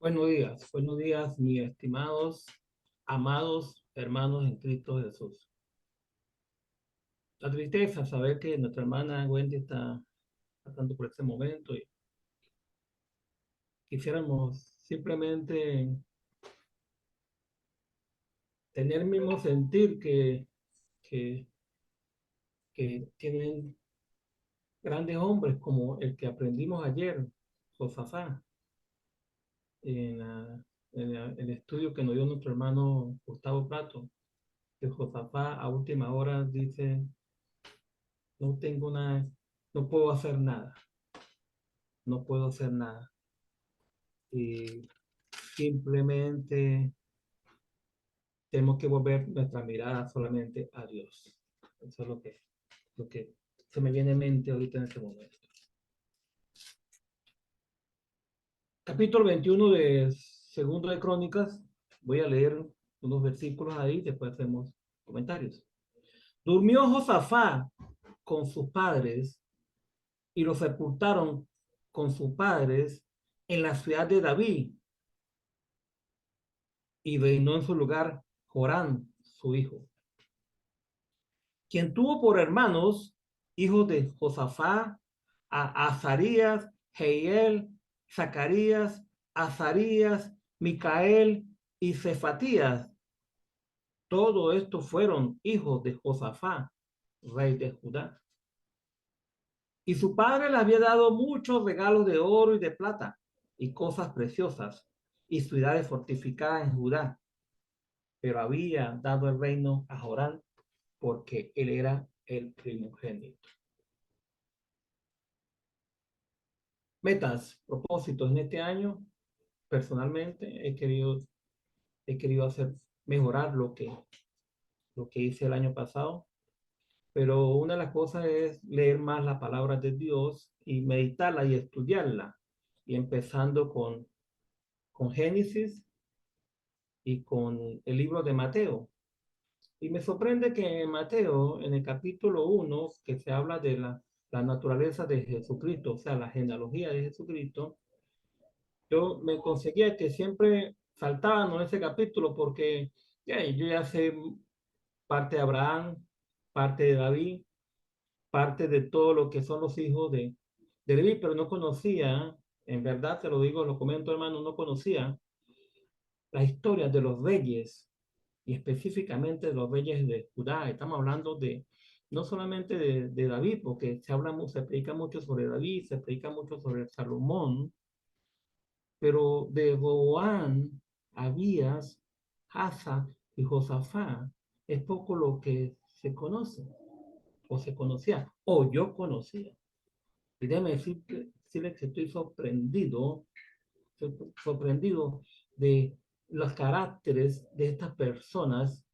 Buenos días, mis estimados, amados hermanos en Cristo Jesús. La tristeza, saber que nuestra hermana Wendy está pasando por este momento y quisiéramos simplemente tener el mismo sentir que, que tienen grandes hombres como el que aprendimos ayer, Josafá, en, el estudio que nos dio nuestro hermano Gustavo Prato, que Josafá a última hora dice: no tengo nada, no puedo hacer nada, no puedo hacer nada. Y simplemente tenemos que volver nuestra mirada solamente a Dios. Eso es lo que se me viene en mente ahorita en este momento. Capítulo 21 de Segundo de Crónicas. Voy a leer unos versículos ahí, después hacemos comentarios. Durmió Josafá con sus padres y lo sepultaron con sus padres en la ciudad de David, y reinó en su lugar Jorán, su hijo, quien tuvo por hermanos, hijos de Josafá, a Azarías, Jehiel, Zacarías, Azarías, Micael y Cefatías. Todo esto fueron hijos de Josafá, rey de Judá. Y su padre le había dado muchos regalos de oro y de plata, y cosas preciosas, y ciudades fortificadas en Judá. Pero había dado el reino a Jorán porque él era el primogénito. Metas, propósitos en este año, personalmente he querido hacer, mejorar lo que hice el año pasado, pero una de las cosas es leer más la palabra de Dios y meditarla y estudiarla, y empezando con Génesis y con el libro de Mateo. Y me sorprende que en Mateo, en el capítulo 1, que se habla de la naturaleza de Jesucristo, o sea, la genealogía de Jesucristo, yo me conseguía que siempre saltaban ese capítulo porque yo ya sé parte de Abraham, parte de David, parte de todo lo que son los hijos de Leví, pero no conocía, en verdad te lo digo, lo comento hermano, no conocía la historia de los reyes y específicamente de los reyes de Judá. Estamos hablando de no solamente de David, porque se predica mucho sobre David, se predica mucho sobre Salomón, pero de Roboán, Abías, Asa y Josafá es poco lo que se conoce, o se conocía, o yo conocía. Y déjame decirle que estoy sorprendido de los caracteres de estas personas,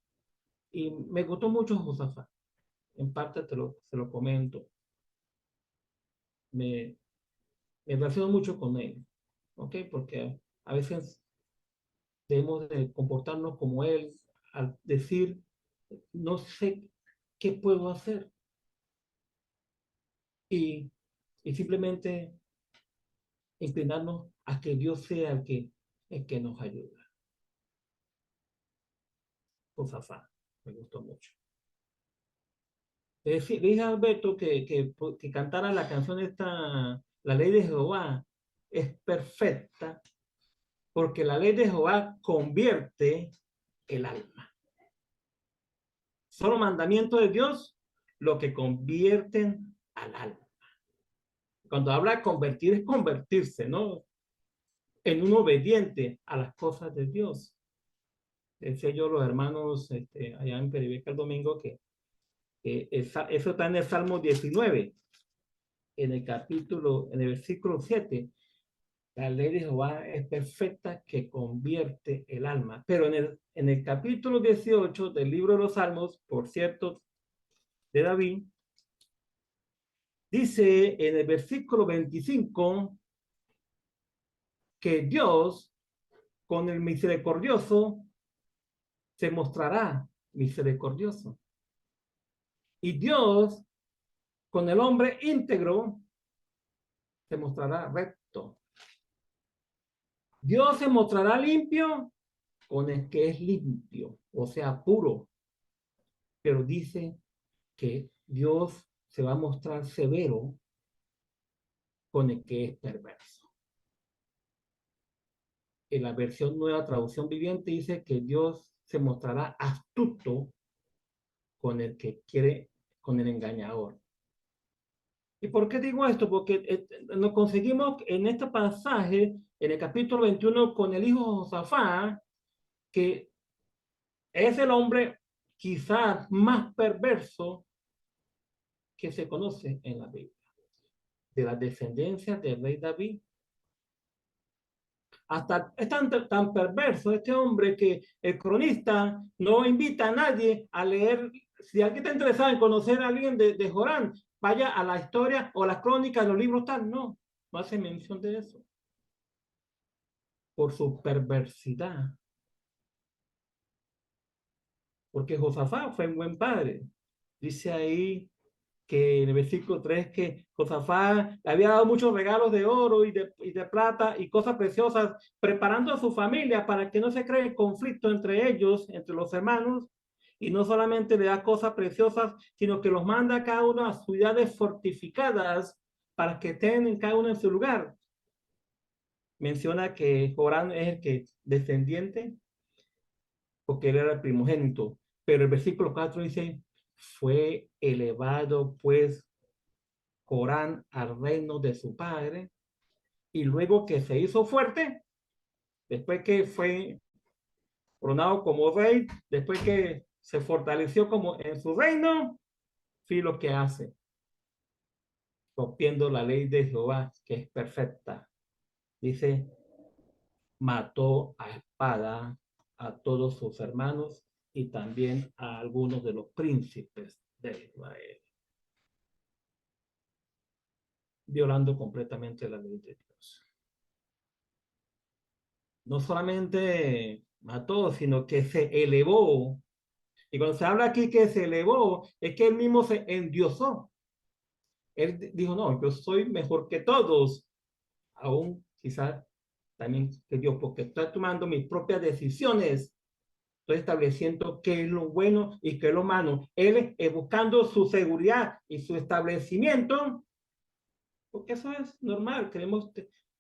y me gustó mucho Josafá. En parte se lo comento. Me, me relaciono mucho con él, ¿ok? Porque a veces debemos de comportarnos como él al decir, no sé qué puedo hacer, y, y simplemente inclinarnos a que Dios sea el que nos ayuda. Josafá, me gustó mucho. Le dije a Alberto que cantara la canción esta, La ley de Jehová es perfecta, porque la ley de Jehová convierte el alma. Solo mandamiento de Dios lo que convierten al alma. Cuando habla de convertir, es convertirse, ¿no? En un obediente a las cosas de Dios. Decía yo los hermanos allá en Peribeca el domingo que eso está en el Salmo 19, en el versículo 7. La ley de Jehová es perfecta que convierte el alma. Pero en el capítulo 18 del libro de los Salmos, por cierto, de David, dice en el versículo 25 que Dios con el misericordioso se mostrará misericordioso. Y Dios con el hombre íntegro se mostrará recto. Dios se mostrará limpio con el que es limpio, o sea, puro, pero dice que Dios se va a mostrar severo con el que es perverso. En la versión nueva traducción viviente dice que Dios se mostrará astuto con el que quiere, con el engañador. ¿Y por qué digo esto? Porque nos conseguimos en este pasaje, en el capítulo 21, con el hijo Josafá, que es el hombre quizás más perverso que se conoce en la Biblia, de la descendencia del rey David. Hasta es tan perverso este hombre que el cronista no invita a nadie a leer. Si alguien está interesado en conocer a alguien de Jorán, vaya a la historia o las crónicas de los libros tal. No, no hace mención de eso. Por su perversidad. Porque Josafá fue un buen padre. Dice ahí que en el versículo 3 que Josafá le había dado muchos regalos de oro y de plata y cosas preciosas, preparando a su familia para que no se cree conflicto entre ellos, entre los hermanos, y no solamente le da cosas preciosas, sino que los manda a cada uno a ciudades fortificadas para que estén cada uno en su lugar. Menciona que Jorán es el que descendiente, porque él era el primogénito, pero el versículo 4 dice, fue elevado pues Corán al reino de su padre, y luego que se hizo fuerte, después que fue coronado como rey, después que se fortaleció como en su reino, sí lo que hace, rompiendo la ley de Jehová, que es perfecta. Dice, mató a espada a todos sus hermanos y también a algunos de los príncipes de Israel, violando completamente la ley de Dios. No solamente mató, sino que se elevó. Y cuando se habla aquí que se elevó, es que él mismo se endiosó. Él dijo, no, yo soy mejor que todos, aún quizás también que Dios, porque estoy tomando mis propias decisiones, estoy estableciendo qué es lo bueno y qué es lo malo. Él es buscando su seguridad y su establecimiento, porque eso es normal, queremos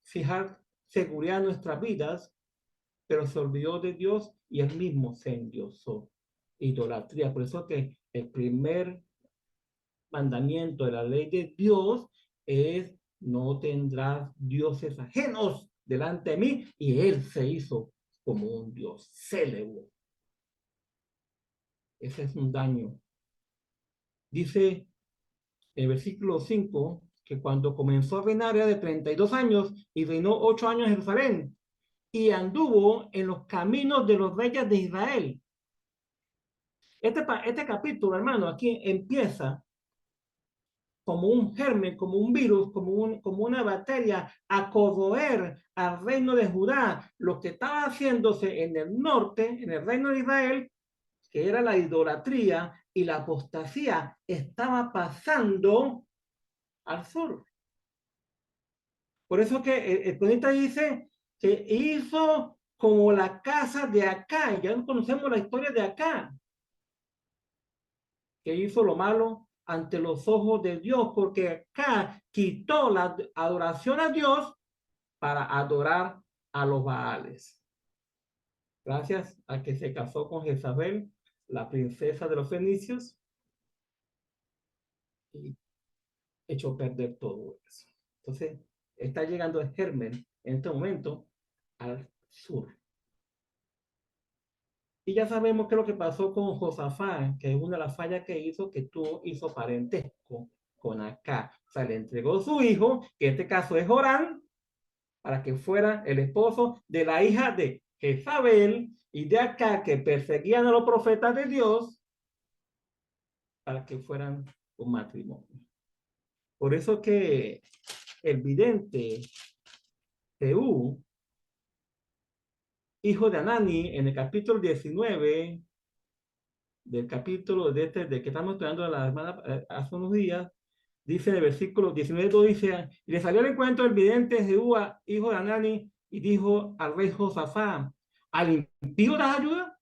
fijar seguridad en nuestras vidas, pero se olvidó de Dios y él mismo se endiosó. Idolatría. Por eso que el primer mandamiento de la ley de Dios es no tendrás dioses ajenos delante de mí, y él se hizo como un Dios, se elevó. Ese es un daño. Dice en el versículo 5 que cuando comenzó a reinar era de 32 años y reinó 8 años en Jerusalén y anduvo en los caminos de los reyes de Israel. Este capítulo, hermano, aquí empieza como un germen, como un virus, como una bacteria, a corroer al reino de Judá, lo que estaba haciéndose en el norte, en el reino de Israel, que era la idolatría y la apostasía, estaba pasando al sur. Por eso que el planeta dice que hizo como la casa de acá, y ya no conocemos la historia de acá, que hizo lo malo ante los ojos de Dios, porque acá quitó la adoración a Dios para adorar a los Baales. Gracias a que se casó con Jezabel, la princesa de los fenicios, y echó a perder todo eso. Entonces, está llegando el germen en este momento al sur. Y ya sabemos qué es lo que pasó con Josafá, que es una de las fallas que hizo parentesco con Acá. O sea, le entregó su hijo, que en este caso es Jorán, para que fuera el esposo de la hija de Jezabel y de Acá, que perseguían a los profetas de Dios, para que fueran un matrimonio. Por eso que el vidente Jehú, hijo de Anani, en el capítulo 19 del capítulo de que estamos estudiando la semana, hace unos días, dice en el versículo 19, dice, y le salió el encuentro el vidente Jehú, hijo de Anani, y dijo al rey Josafat, ¿al impío das ayuda?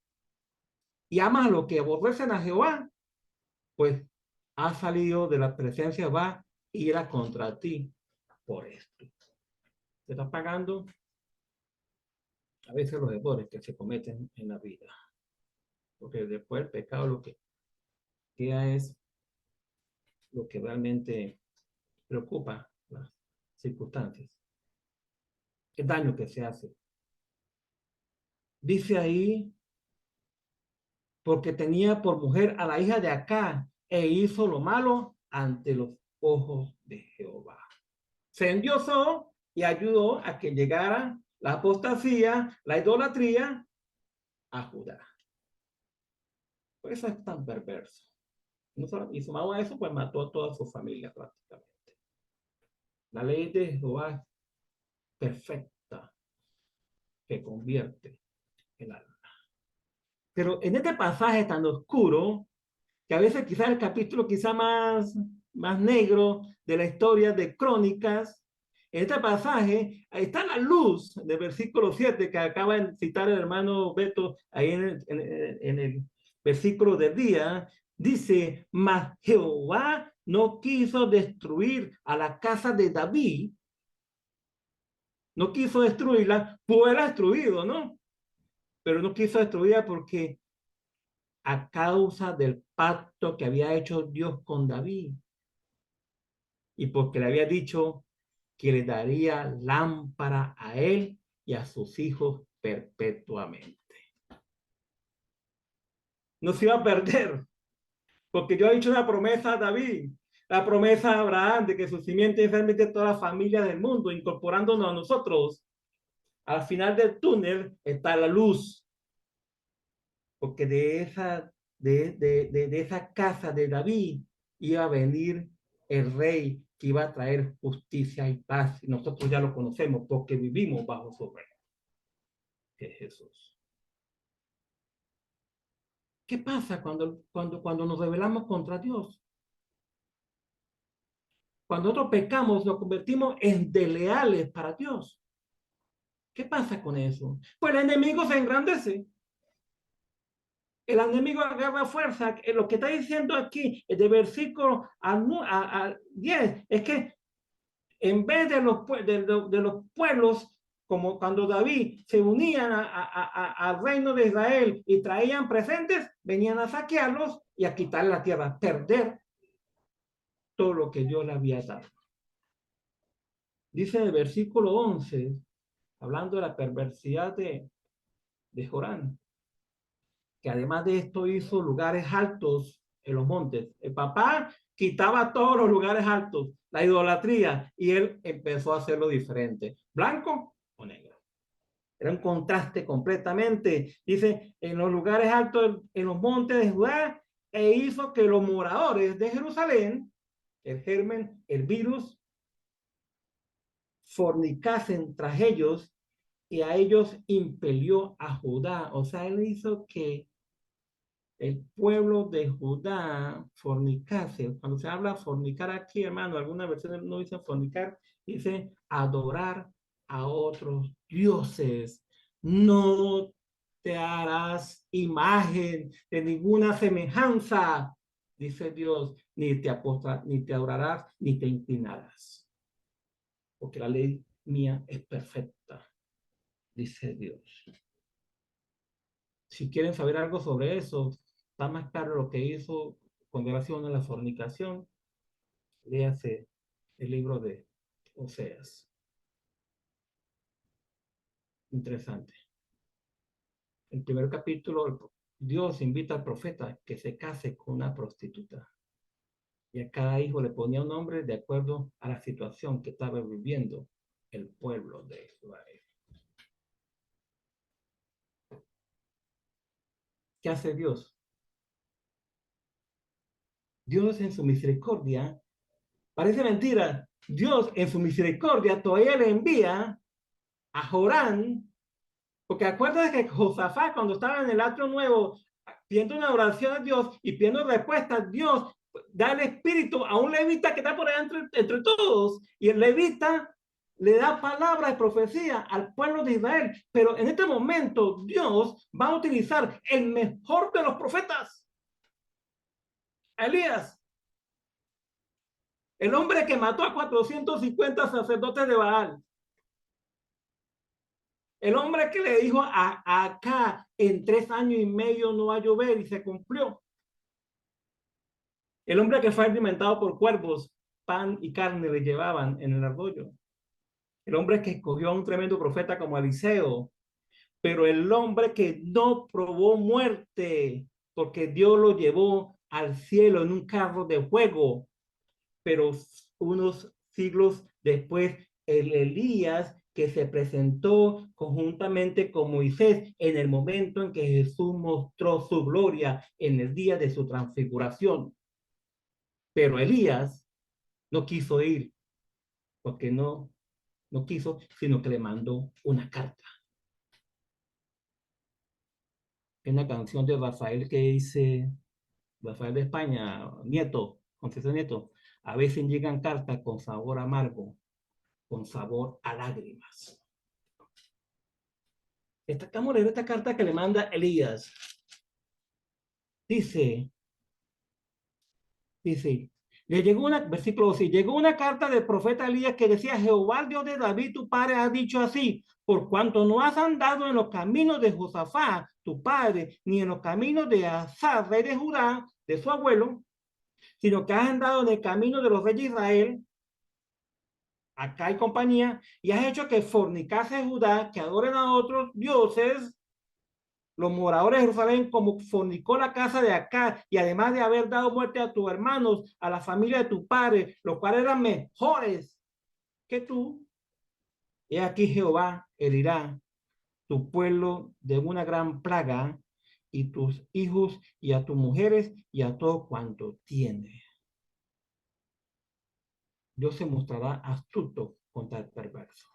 ¿Y amas a los que aborrecen a Jehová? Pues ha salido de la presencia de Jehová y irá contra ti por esto. Te está pagando a veces los errores que se cometen en la vida. Porque después el pecado lo que queda es lo que realmente preocupa las circunstancias. El daño que se hace. Dice ahí, porque tenía por mujer a la hija de Acá e hizo lo malo ante los ojos de Jehová. Se endiosó y ayudó a que llegara la apostasía, la idolatría a Judá. Por eso es tan perverso. Y sumado a eso, pues mató a toda su familia prácticamente. La ley de Jehová es perfecta, que convierte el alma. Pero en este pasaje tan oscuro, que a veces quizás el capítulo quizá más negro de la historia de Crónicas, en este pasaje está la luz del versículo 7 que acaba de citar el hermano Beto ahí en el versículo del día. Dice, mas Jehová no quiso destruir a la casa de David, no quiso destruirla, pues era destruido, ¿no? Pero no quiso destruirla porque a causa del pacto que había hecho Dios con David y porque le había dicho que le daría lámpara a él y a sus hijos perpetuamente. No se iba a perder, porque yo he hecho una promesa a David, la promesa a Abraham de que su simiente es realmente toda la familia del mundo, incorporándonos a nosotros. Al final del túnel está la luz, porque de esa casa de David iba a venir el rey que iba a traer justicia y paz. Y nosotros ya lo conocemos porque vivimos bajo su reino, que es Jesús. ¿Qué pasa cuando nos rebelamos contra Dios? Cuando nosotros pecamos, nos convertimos en desleales para Dios. ¿Qué pasa con eso? Pues el enemigo se engrandece. El enemigo agarra fuerza. Lo que está diciendo aquí, de versículo a 10, es que en vez de los pueblos, como cuando David se unían al reino de Israel y traían presentes, venían a saquearlos y a quitar la tierra, perder todo lo que Dios le había dado. Dice en el versículo 11, hablando de la perversidad de Jorán, que además de esto hizo lugares altos en los montes. El papá quitaba todos los lugares altos, la idolatría, y él empezó a hacerlo diferente, blanco o negro. Era un contraste completamente. Dice, en los lugares altos, en los montes de Judá, e hizo que los moradores de Jerusalén, el germen, el virus, fornicasen tras ellos, y a ellos impelió a Judá. O sea, él hizo que el pueblo de Judá fornicase. Cuando se habla fornicar aquí, hermano, algunas versiones no dicen fornicar, dice adorar a otros dioses. No te harás imagen de ninguna semejanza, dice Dios, ni te adorarás, ni te inclinarás. Porque la ley mía es perfecta, dice Dios. Si quieren saber algo sobre eso, está más claro lo que hizo con relación a la fornicación, léase el libro de Oseas. Interesante. El primer capítulo, Dios invita al profeta que se case con una prostituta. Y a cada hijo le ponía un nombre de acuerdo a la situación que estaba viviendo el pueblo de Israel. ¿Qué hace Dios? Dios en su misericordia, parece mentira, Dios en su misericordia todavía le envía a Jorán, porque acuérdate que Josafat cuando estaba en el atrio nuevo pidiendo una oración a Dios y pidiendo respuesta, Dios da el espíritu a un levita que está por ahí entre todos, y el levita le da palabra de profecía al pueblo de Israel, pero en este momento Dios va a utilizar el mejor de los profetas, Elías, el hombre que mató a 450 sacerdotes de Baal, el hombre que le dijo acá en 3 años y medio no va a llover y se cumplió, el hombre que fue alimentado por cuervos, pan y carne le llevaban en el arroyo, el hombre que escogió a un tremendo profeta como Eliseo, pero el hombre que no probó muerte, porque Dios lo llevó al cielo en un carro de fuego, pero unos siglos después, el Elías que se presentó conjuntamente con Moisés en el momento en que Jesús mostró su gloria en el día de su transfiguración. Pero Elías no quiso ir, porque no quiso, sino que le mandó una carta. Es una canción de Rafael que dice, Rafael de España, Nieto, Concesión Nieto, a veces llegan cartas con sabor amargo, con sabor a lágrimas. Estamos leyendo esta carta que le manda Elías. Dice, dice, le llegó versículo 12, llegó una carta del profeta Elías que decía, Jehová, Dios de David, tu padre, ha dicho así, por cuanto no has andado en los caminos de Josafá, tu padre, ni en los caminos de Asa, rey de Judá, de su abuelo, sino que has andado en el camino de los reyes de Israel, acá hay compañía, y has hecho que fornicase Judá, que adoren a otros dioses, los moradores de Jerusalén, como fornicó la casa de acá, y además de haber dado muerte a tus hermanos, a la familia de tu padre, los cuales eran mejores que tú, he aquí Jehová herirá tu pueblo de una gran plaga, y tus hijos, y a tus mujeres, y a todo cuanto tiene. Dios se mostrará astuto contra el perverso.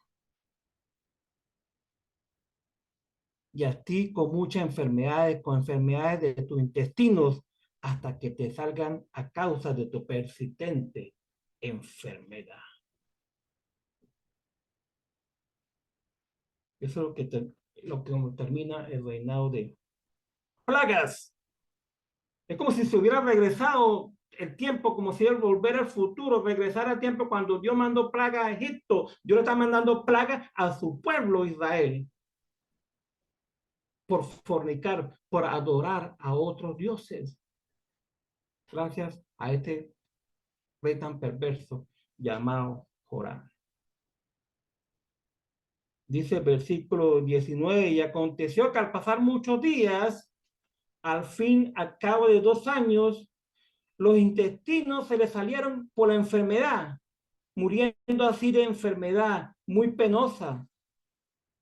Y a ti con muchas enfermedades, con enfermedades de tus intestinos, hasta que te salgan a causa de tu persistente enfermedad. Eso es lo que termina el reinado de plagas. Es como si se hubiera regresado el tiempo, como si él volviera al futuro, regresar al tiempo cuando Dios mandó plaga a Egipto. Dios le está mandando plaga a su pueblo Israel por fornicar, por adorar a otros dioses. Gracias a este rey tan perverso llamado Joram. Dice el versículo 19, y aconteció que al pasar muchos días, al fin, al cabo de 2 años, los intestinos se le salieron por la enfermedad, muriendo así de enfermedad muy penosa,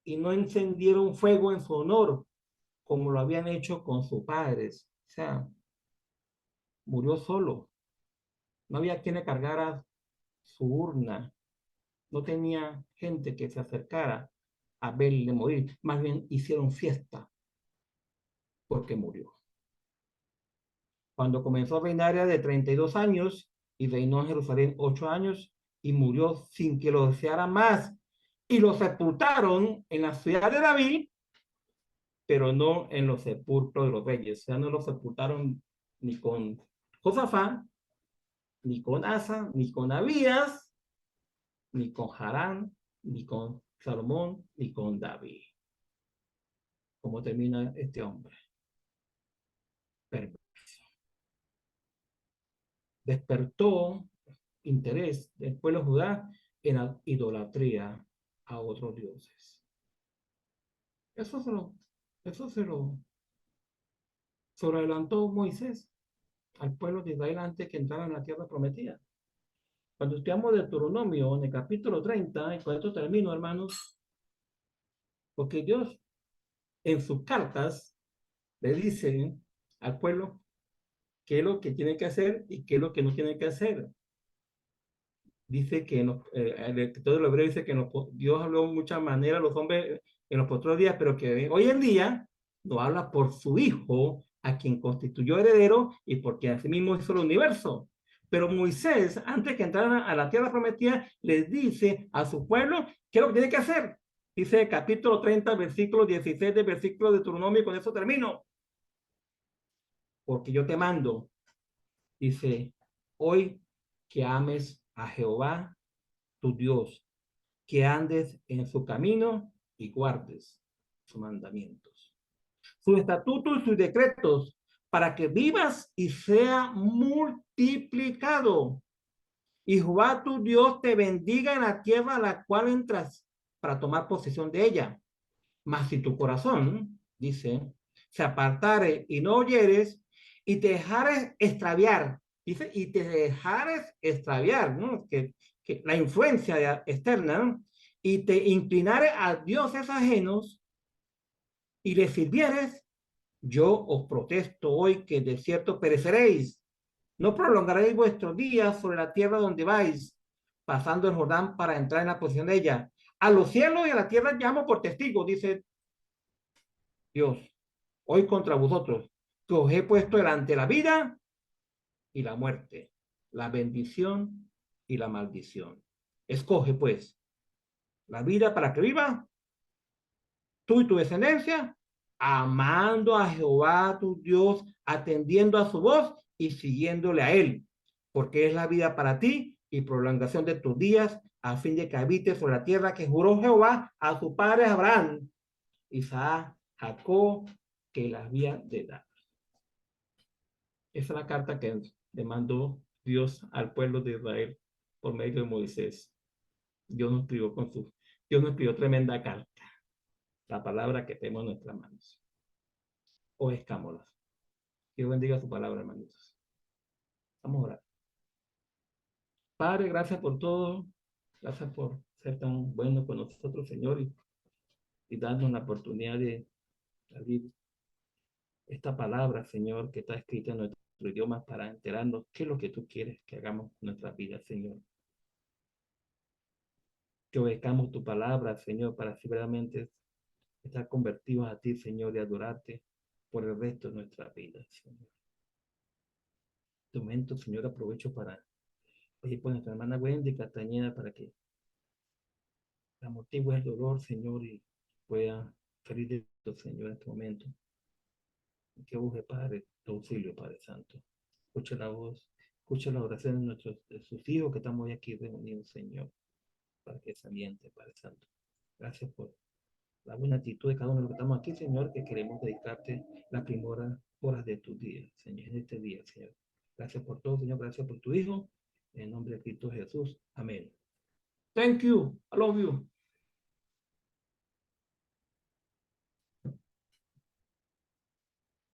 y no encendieron fuego en su honor, como lo habían hecho con sus padres. O sea, murió solo. No había quien le cargara su urna. No tenía gente que se acercara a verle morir. Más bien hicieron fiesta porque murió. Cuando comenzó a reinar era de 32 años y reinó en Jerusalén 8 años y murió sin que lo deseara más. Y lo sepultaron en la ciudad de David, pero no en los sepulcros de los reyes. O sea, no lo sepultaron ni con Josafá, ni con Asa, ni con Abías, ni con Harán, ni con Salomón, ni con David. ¿Cómo termina este hombre? Despertó interés del pueblo Judá en la idolatría a otros dioses. Eso se lo adelantó Moisés al pueblo de Israel antes que entrara en la tierra prometida. Cuando estudiamos Deuteronomio en el capítulo 30, y con esto termino, hermanos, porque Dios en sus cartas le dice al pueblo qué es lo que tiene que hacer y qué es lo que no tiene que hacer. Dice que el todo el hebreo dice que Dios habló de muchas maneras a los hombres en los otros días, pero que hoy en día no habla por su Hijo, a quien constituyó heredero y por quien asimismo hizo el universo. Pero Moisés, antes que entraran a la tierra prometida, les dice a su pueblo qué es lo que tiene que hacer. Dice capítulo 30, versículo 16 del versículo de Deuteronomio, y con eso termino. Porque yo te mando, dice, hoy que ames a Jehová, tu Dios, que andes en su camino y guardes sus mandamientos, sus estatutos y sus decretos, para que vivas y sea multiplicado. Y Jehová tu Dios te bendiga en la tierra a la cual entras para tomar posesión de ella. Mas si tu corazón, dice, se apartare y no oyeres, y te dejares extraviar, dice, y te dejares extraviar, ¿no? Que la influencia externa, ¿no? Y te inclinares a dioses ajenos y les sirvieres, yo os protesto hoy que de cierto pereceréis. No prolongaréis vuestros días sobre la tierra donde vais, pasando el Jordán para entrar en la posición de ella. A los cielos y a la tierra llamo por testigos, dice Dios, hoy contra vosotros, que os he puesto delante la vida y la muerte, la bendición y la maldición. Escoge, pues, la vida para que viva tú y tu descendencia, amando a Jehová tu Dios, atendiendo a su voz y siguiéndole a él, porque es la vida para ti y prolongación de tus días, a fin de que habites sobre la tierra que juró Jehová a su padre Abraham, Isaac, Jacob, que la había de dar. Esa es la carta que le mandó Dios al pueblo de Israel por medio de Moisés. Dios nos escribió Dios nos escribió tremenda carta, la palabra que tenemos en nuestras manos. Obedezcámosla. Dios bendiga su palabra, hermanitos. Vamos a orar. Padre, gracias por todo. Gracias por ser tan bueno con nosotros, Señor, y darnos la oportunidad de salir esta palabra, Señor, que está escrita en nuestro idioma para enterarnos qué es lo que tú quieres que hagamos en nuestra vida, Señor. Que obedezcamos tu palabra, Señor, para así verdaderamente estar convertidos a ti, Señor, y adorarte por el resto de nuestra vida, Señor. De momento, Señor, aprovecho para pedir por nuestra hermana Wendy Castañeda para que la motive el dolor, Señor, y pueda salir de esto, Señor, en este momento. Que busque, Padre, tu auxilio, Padre Santo. Escucha la voz, escucha la oración de sus hijos que estamos hoy aquí reunidos, Señor, para que se ambiente, Padre Santo. Gracias por la buena actitud de cada uno de los que estamos aquí, Señor, que queremos dedicarte la primera hora de tu día, Señor, en este día, Señor. Gracias por todo, Señor, gracias por tu Hijo. En nombre de Cristo Jesús. Amén. Thank you. I love you.